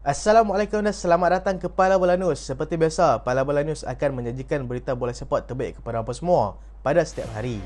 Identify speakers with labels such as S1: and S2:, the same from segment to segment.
S1: Assalamualaikum dan selamat datang ke Pala Bola News. Seperti biasa, Pala Bola News akan menyajikan berita bola sepak terbaik kepada anda semua pada setiap hari.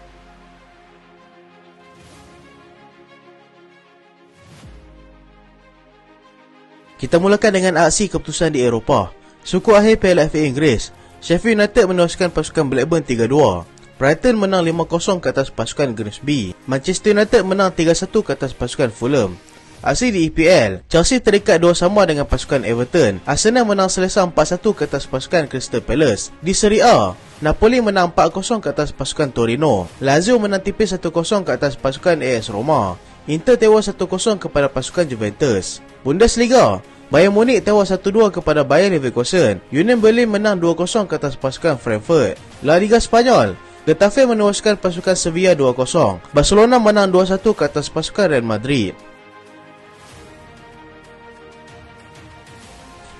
S1: Kita mulakan dengan aksi keputusan di Eropah. Suku akhir Piala FA Inggeris, Sheffield United menewaskan pasukan Blackburn 3-2. Brighton menang 5-0 ke atas pasukan Grimsby. Manchester United menang 3-1 ke atas pasukan Fulham. Aksi di EPL, Chelsea terikat 2-2 dengan pasukan Everton. Arsenal menang selesa 4-1 ke atas pasukan Crystal Palace. Di Serie A, Napoli menang 4-0 ke atas pasukan Torino. Lazio menang tipis 1-0 ke atas pasukan AS Roma. Inter tewas 1-0 kepada pasukan Juventus. Bundesliga, Bayern Munich tewas 1-2 kepada Bayer Leverkusen. Union Berlin menang 2-0 ke atas pasukan Frankfurt. La Liga Spanyol, Getafe menewaskan pasukan Sevilla 2-0. Barcelona menang 2-1 ke atas pasukan Real Madrid.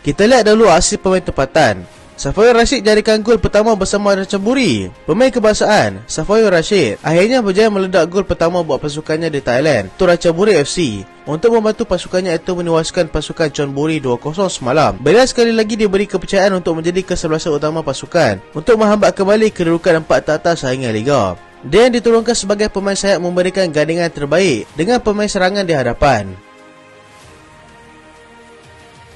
S1: Kita lihat dulu aksi pemain tempatan. Safawi Rashid jadikan gol pertama bersama Ratchaburi. Pemain kebangsaan Safawi Rashid akhirnya berjaya meledak gol pertama buat pasukannya di Thailand, untuk Ratchaburi FC, untuk membantu pasukannya itu menewaskan pasukan Chonburi 2-0 semalam. Beliau sekali lagi diberi kepercayaan untuk menjadi kesebelasan utama pasukan untuk menghambat kembali kedudukan 4 teratas saingan Liga. Dia yang diturunkan sebagai pemain sayap memberikan gandingan terbaik dengan pemain serangan di hadapan.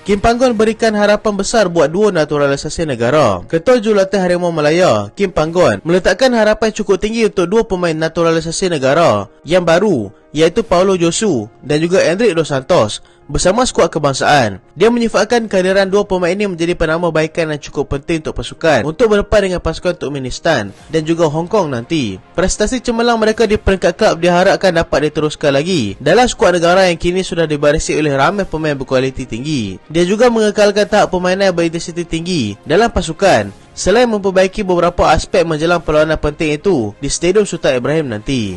S1: Kim Panggon berikan harapan besar buat duo naturalisasi negara. Ketua Jurulatih Harimau Malaya, Kim Panggon, meletakkan harapan cukup tinggi untuk dua pemain naturalisasi negara yang baru, iaitu Paulo Josu dan juga Enrique Dos Santos bersama skuad kebangsaan. Dia menyifatkan kehadiran dua pemain ini menjadi penambahbaikan yang cukup penting untuk pasukan untuk berdepan dengan pasukan Turkmenistan dan juga Hong Kong nanti. Prestasi cemerlang mereka di peringkat klub diharapkan dapat diteruskan lagi dalam skuad negara yang kini sudah dibarisi oleh ramai pemain berkualiti tinggi. Dia juga mengekalkan tahap permainan berintensiti tinggi dalam pasukan selain memperbaiki beberapa aspek menjelang perlawanan penting itu di Stadium Sultan Ibrahim nanti.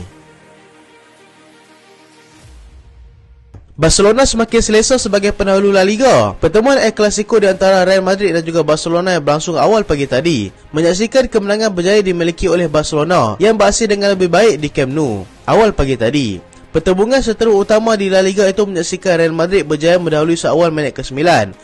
S1: Barcelona semakin selesa sebagai pendahulu La Liga. Pertemuan El Clasico di antara Real Madrid dan juga Barcelona yang berlangsung awal pagi tadi menyaksikan kemenangan berjaya dimiliki oleh Barcelona yang beraksi dengan lebih baik di Camp Nou awal pagi tadi. Pertembungan seteru utama di La Liga itu menyaksikan Real Madrid berjaya mendahului seawal minit ke-9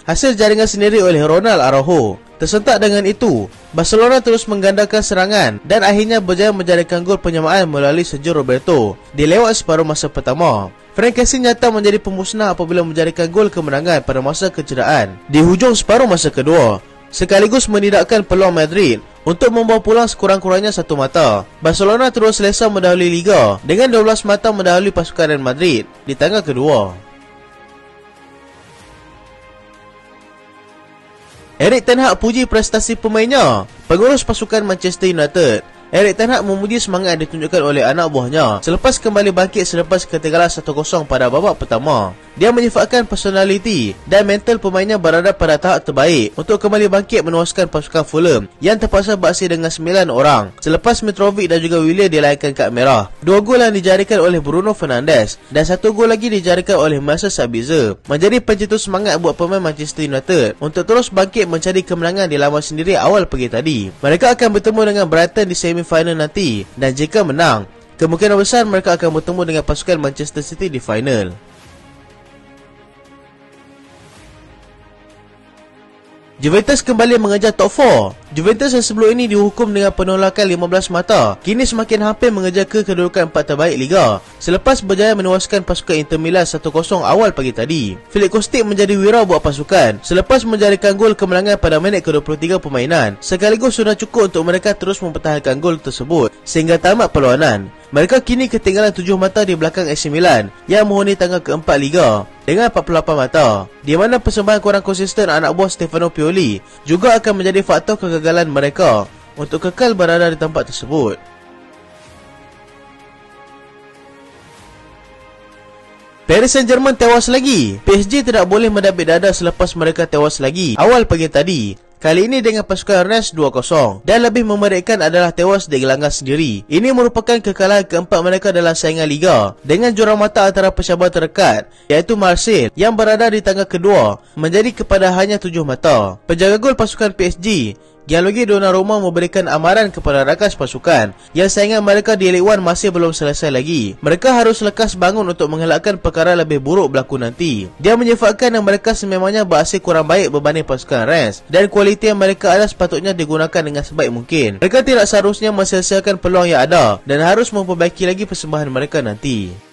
S1: hasil jaringan sendiri oleh Ronald Araujo. Tersentak dengan itu, Barcelona terus menggandakan serangan dan akhirnya berjaya menjadikan gol penyamaan melalui Sergio Roberto di lewat separuh masa pertama. Frank Kessie nyata menjadi pemusnah apabila menjadikan gol kemenangan pada masa kecederaan di hujung separuh masa kedua, sekaligus menidakkan peluang Madrid untuk membawa pulang sekurang-kurangnya 1 mata. Barcelona terus selesa mendahului Liga dengan 12 mata mendahului pasukan Real Madrid di tanggal kedua. Erik ten Hag puji prestasi pemainnya. Pengurus pasukan Manchester United, Erik ten Hag memuji semangat yang ditunjukkan oleh anak buahnya selepas kembali bangkit selepas ketinggalan 1-0 pada babak pertama. Dia menyifatkan personaliti dan mental pemainnya berada pada tahap terbaik untuk kembali bangkit menewaskan pasukan Fulham yang terpaksa beraksi dengan 9 orang selepas Mitrovic dan juga Willian dilayangkan kad merah. 2 gol yang dijadikan oleh Bruno Fernandes dan 1 gol lagi dijadikan oleh Marcel Sabitzer menjadi pencetus semangat buat pemain Manchester United untuk terus bangkit mencari kemenangan di laman sendiri awal pagi tadi. Mereka akan bertemu dengan Brighton di semifinal nanti dan jika menang, kemungkinan besar mereka akan bertemu dengan pasukan Manchester City di final. Juventus kembali mengejar top 4. Juventus yang sebelum ini dihukum dengan penolakan 15 mata kini semakin hampir mengejar ke kedudukan 4 terbaik Liga selepas berjaya menewaskan pasukan Inter Milan 1-0 awal pagi tadi. Filip Kostic menjadi wira buat pasukan selepas menjadikan gol kemenangan pada minit ke-23 permainan, sekaligus sudah cukup untuk mereka terus mempertahankan gol tersebut sehingga tamat perlawanan. Mereka kini ketinggalan 7 mata di belakang AC Milan yang menghuni tangga keempat Liga dengan 48 mata, di mana persembahan kurang konsisten anak buah Stefano Pioli juga akan menjadi faktor kegagalan mereka untuk kekal berada di tempat tersebut. Paris Saint-Germain tewas lagi. PSG tidak boleh mendabik dada selepas mereka tewas lagi awal pagi tadi. Kali ini dengan pasukan Rennes 2-0 dan lebih memerikan adalah tewas di gelanggang sendiri. Ini merupakan kekalahan keempat mereka dalam saingan Liga dengan jurang mata antara pencabar terdekat iaitu Marseille yang berada di tangga kedua menjadi kepada hanya 7 mata. Penjaga gol pasukan PSG Gianluigi Donnarumma memberikan amaran kepada rakan pasukan yang saingan mereka di Ligue 1 masih belum selesai lagi. Mereka harus lekas bangun untuk mengelakkan perkara lebih buruk berlaku nanti. Dia menyifatkan yang mereka sememangnya beraksi kurang baik berbanding pasukan Rennes dan kualiti yang mereka ada sepatutnya digunakan dengan sebaik mungkin. Mereka tidak seharusnya mensia-siakan peluang yang ada dan harus memperbaiki lagi persembahan mereka nanti.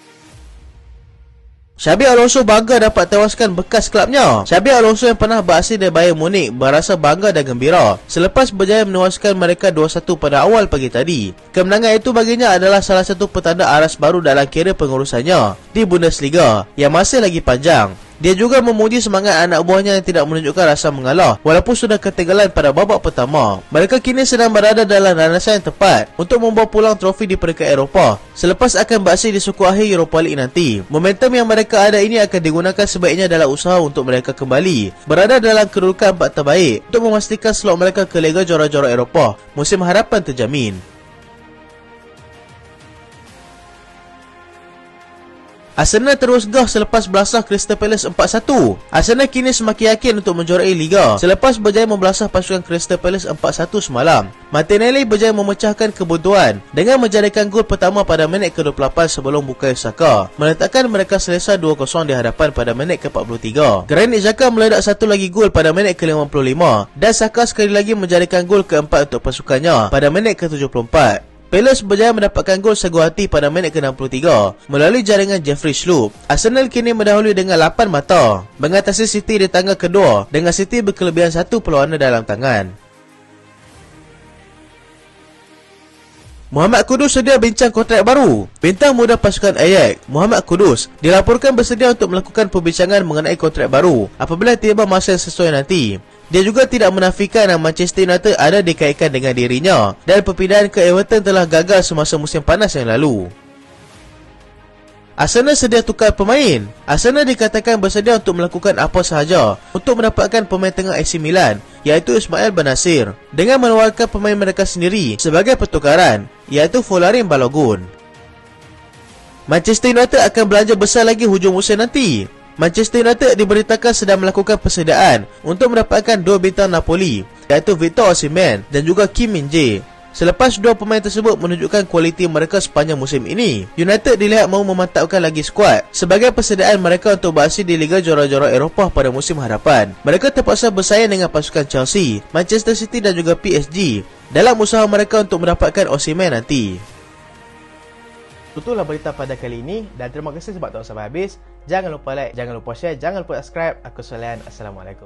S1: Xabi Alonso bangga dapat tewaskan bekas kelabnya. Xabi Alonso yang pernah beraksi dari Bayern Munich berasa bangga dan gembira selepas berjaya menewaskan mereka 2-1 pada awal pagi tadi. Kemenangan itu baginya adalah salah satu petanda aras baru dalam karier pengurusannya di Bundesliga yang masih lagi panjang. Dia juga memuji semangat anak buahnya yang tidak menunjukkan rasa mengalah walaupun sudah ketinggalan pada babak pertama. Mereka kini sedang berada dalam landasan yang tepat untuk membawa pulang trofi di peringkat Eropah selepas akan beraksi di suku akhir Europa League nanti. Momentum yang mereka ada ini akan digunakan sebaiknya dalam usaha untuk mereka kembali berada dalam kedudukan 4 terbaik untuk memastikan slot mereka ke Liga Juara-Juara Eropah. Musim harapan terjamin. Arsenal terus gah selepas belasah Crystal Palace 4-1. Arsenal kini semakin yakin untuk menjuarai Liga selepas berjaya membelasah pasukan Crystal Palace 4-1 semalam. Martinelli berjaya memecahkan kebuntuan dengan menjadikan gol pertama pada minit ke-28 sebelum Bukayo Saka meletakkan mereka selesa 2-0 di hadapan pada minit ke-43. Granit Xhaka meledak satu lagi gol pada minit ke-55 dan Saka sekali lagi menjadikan gol keempat untuk pasukannya pada minit ke-74. Palace berjaya mendapatkan gol seguar hati pada minit ke-63 melalui jaringan Jeffrey Schlupp. Arsenal kini mendahului dengan 8 mata mengatasi City di tangga kedua dengan City berkelebihan 1 perlawanan dalam tangan. Muhammad Kudus sedia bincang kontrak baru. Bintang muda pasukan Ajax, Muhammad Kudus, dilaporkan bersedia untuk melakukan perbincangan mengenai kontrak baru apabila tiba masa yang sesuai nanti. Dia juga tidak menafikan yang Manchester United ada dikaitkan dengan dirinya dan perpindahan ke Everton telah gagal semasa musim panas yang lalu. Arsenal sedia tukar pemain. Arsenal dikatakan bersedia untuk melakukan apa sahaja untuk mendapatkan pemain tengah AC Milan iaitu Ismail Bennacer dengan menawarkan pemain mereka sendiri sebagai pertukaran iaitu Folarin Balogun. Manchester United akan belanja besar lagi hujung musim nanti. Manchester United diberitakan sedang melakukan persediaan untuk mendapatkan dua bintang Napoli iaitu Victor Osimhen dan juga Kim Min-jae. Selepas dua pemain tersebut menunjukkan kualiti mereka sepanjang musim ini, United dilihat mahu memantapkan lagi skuad sebagai persediaan mereka untuk beraksi di Liga Juara-Juara Eropah pada musim hadapan. Mereka terpaksa bersaing dengan pasukan Chelsea, Manchester City dan juga PSG dalam usaha mereka untuk mendapatkan Osimhen nanti. Itulah berita pada kali ini dan terima kasih sebab tonton sampai habis. Jangan lupa like, jangan lupa share, jangan lupa subscribe. Aku Solian. Assalamualaikum.